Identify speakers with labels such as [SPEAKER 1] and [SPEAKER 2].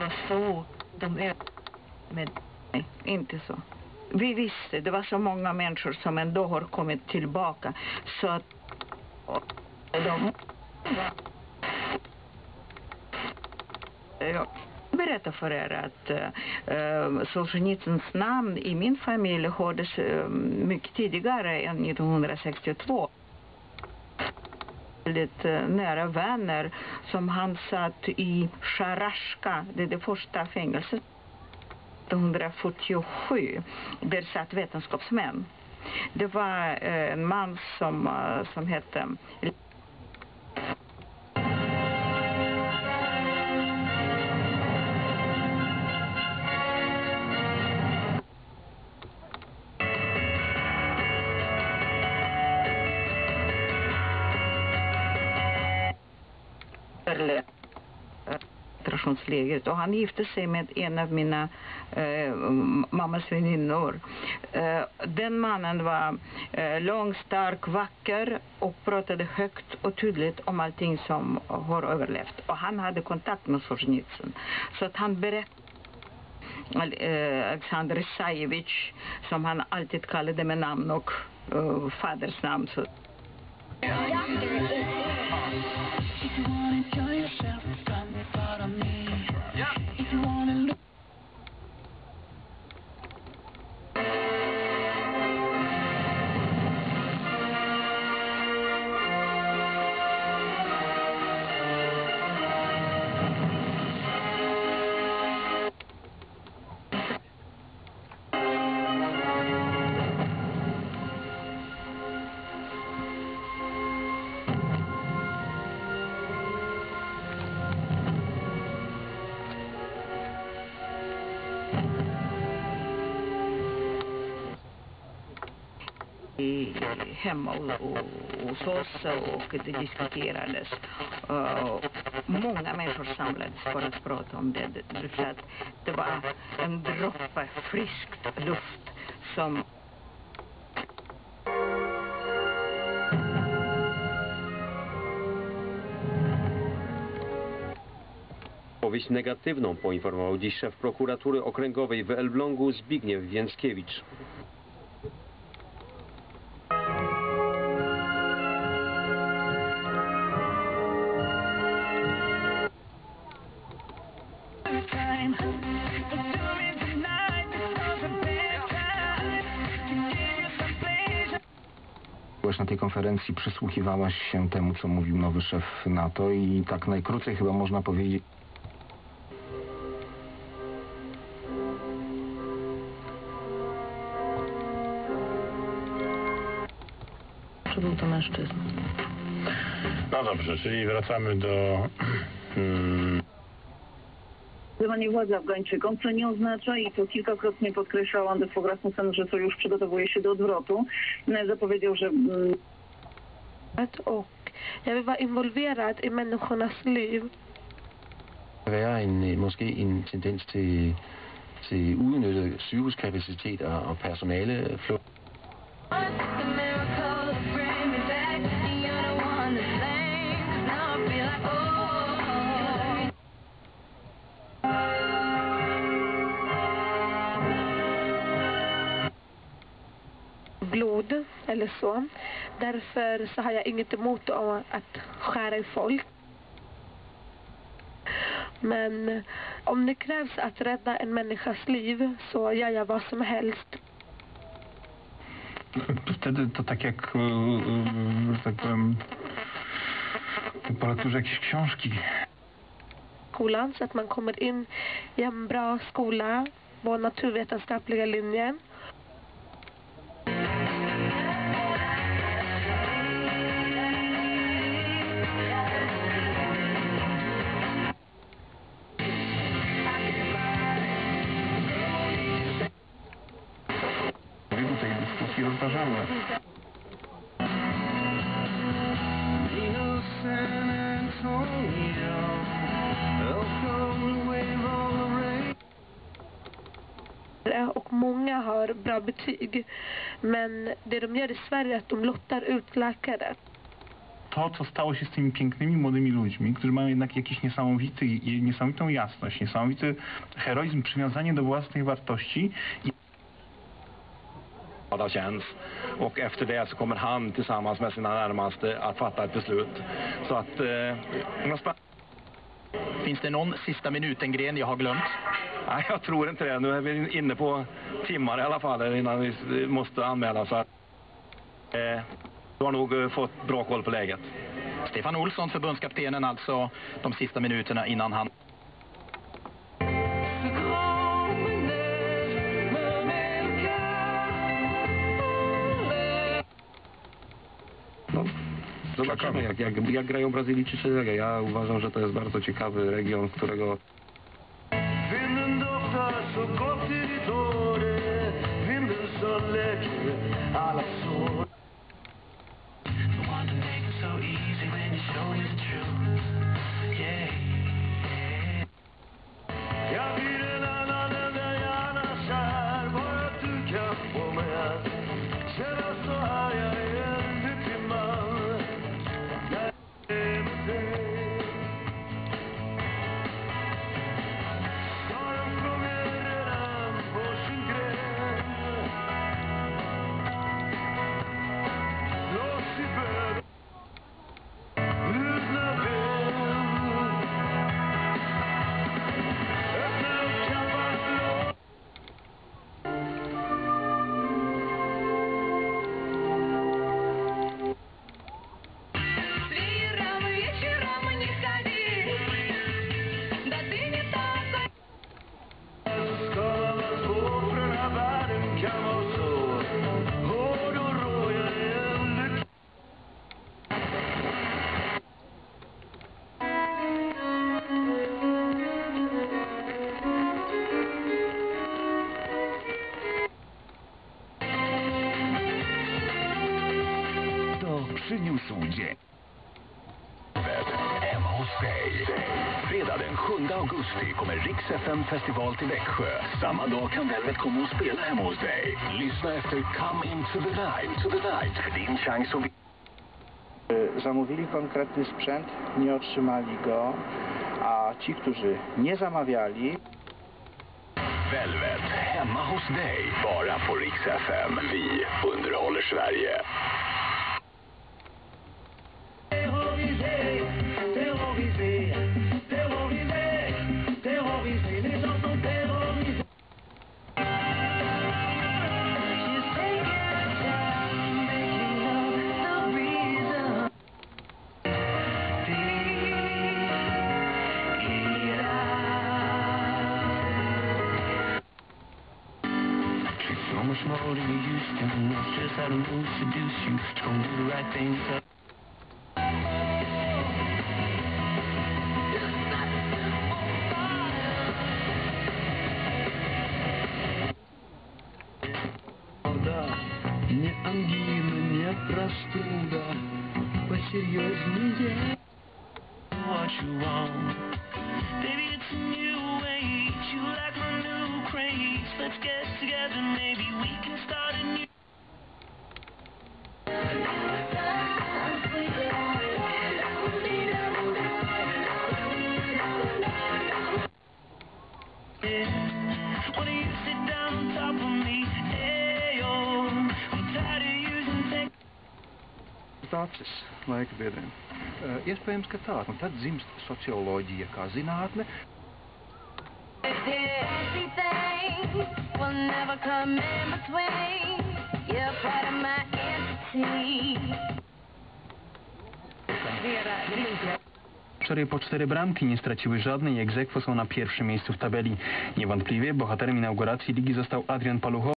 [SPEAKER 1] var så de med inte så. Vi visste, det var så många människor som ändå har kommit tillbaka så att de jag berättar för er att Solzhenitsyns namn i min familj hördes mycket tidigare än 1962. Väldigt nära vänner som han satt i Sharashka, det är det första fängelset. 1947, där satt vetenskapsmän. Det var en man som hette koncentrationslägret och han gifte sig med en av mina mammas väninnor. Den mannen var lång, stark, vacker och pratade högt och tydligt om allting som har överlevt. Och han hade kontakt med Solzhenitsyn. Så att han berättade Alexander Isajevich, som han alltid kallade med namn och faders namn. Så. Hemma hos oss och det diskuterades. Många människor samlades för att prata om det. För att det var en droppe friskt luft som
[SPEAKER 2] Powieść negatywną poinformował dziś szef prokuratury okręgowej w Elblągu Zbigniew Więckiewicz.
[SPEAKER 3] Na tej konferencji przysłuchiwałaś się temu, co mówił nowy szef NATO i tak najkrócej chyba można powiedzieć.
[SPEAKER 1] Czy był to mężczyzna?
[SPEAKER 4] No dobrze, czyli wracamy do...
[SPEAKER 5] Zdawanie władzy Afgańczykom, co nie oznacza, i to kilkakrotnie podkreślał Anders Fogh Rasmussen, że sojusz przygotowuje się do odwrotu. Zapowiedział, że...
[SPEAKER 6] Och jag vill vara involverad i människornas liv.
[SPEAKER 7] Det måske en tendens til uudnyttet sygehuskapacitet og personaleflugt.
[SPEAKER 6] Blod eller så. Därför så har jag inget emot att skära i folk. Men om det krävs att rädda en människas liv så gör jag vad som helst.
[SPEAKER 3] Wtedy to tak jak, że tak powiem, w temperaturze jakiejś książki.
[SPEAKER 6] Skolan, så att man kommer in i en bra skola på naturvetenskapliga linjen.
[SPEAKER 3] Rozważamy.
[SPEAKER 6] Och många har bra betyg, men det de gör i Sverige är att de lottar ut läkare.
[SPEAKER 8] to, co stało się z tymi pięknymi, młodymi ludźmi, którzy mają jednak jakiś niesamowitą jasność, niesamowity heroizm, przywiązanie do własnych wartości.
[SPEAKER 3] Känns. Och efter det så kommer han tillsammans med sina närmaste att fatta ett beslut. Så att...
[SPEAKER 9] Finns det någon sista minuten-gren jag har glömt?
[SPEAKER 3] Nej, jag tror inte det. Nu är vi inne på timmar i alla fall innan vi måste anmäla. Så att, du har nog fått bra koll på läget.
[SPEAKER 9] Stefan Olsson, förbundskaptenen, alltså de sista minuterna innan han...
[SPEAKER 3] Zobaczymy, jak grają Brazylijczycy. Ja uważam, że to jest bardzo ciekawy region, z którego...
[SPEAKER 10] Vinden doftar så gott i ditt hår, vinden så läker alla sår. The one to make it so easy when you show me the truth. Yeah. Jag blir en annan än där jag annars är, bara att du kan få mig att känna så här. Jag är en lycklig man när jag är med dig.
[SPEAKER 11] Przyniósł dzień. Hemma hos dig. Fredag den 7 augusti kommer Rix FM-festival till Växjö. Samma dag kan Velvet komma och spela hemma hos dig. Lyssna efter Come Into the Night för din chans att...
[SPEAKER 12] Zamówili konkretny sprzęt, nie otrzymali go, a ci, którzy nie zamawiali...
[SPEAKER 11] Velvet, hemma hos dig. Bara på Rix FM. Vi underhåller Sverige.
[SPEAKER 10] So much more than you used to. Knows just how to move, seduce you. She's gonna do the right thing. Не ангина, не простуда, посерьезнее. What you want, baby, it's a new age. You like my new craze. Let's get together, maybe we can start a new. Why don't you sit down on top of me? Hey, yo, I'm tired of using tech.
[SPEAKER 13] Tācis laika biedriem. Iespējams, ka tā. Un tad dzimst socioloģija kā zinātne.
[SPEAKER 8] Wczoraj po 4 bramki nie straciły żadnej, egzekwo są na pierwszym miejscu w tabeli. Niewątpliwie bohaterem inauguracji ligi został Adrian Palucho.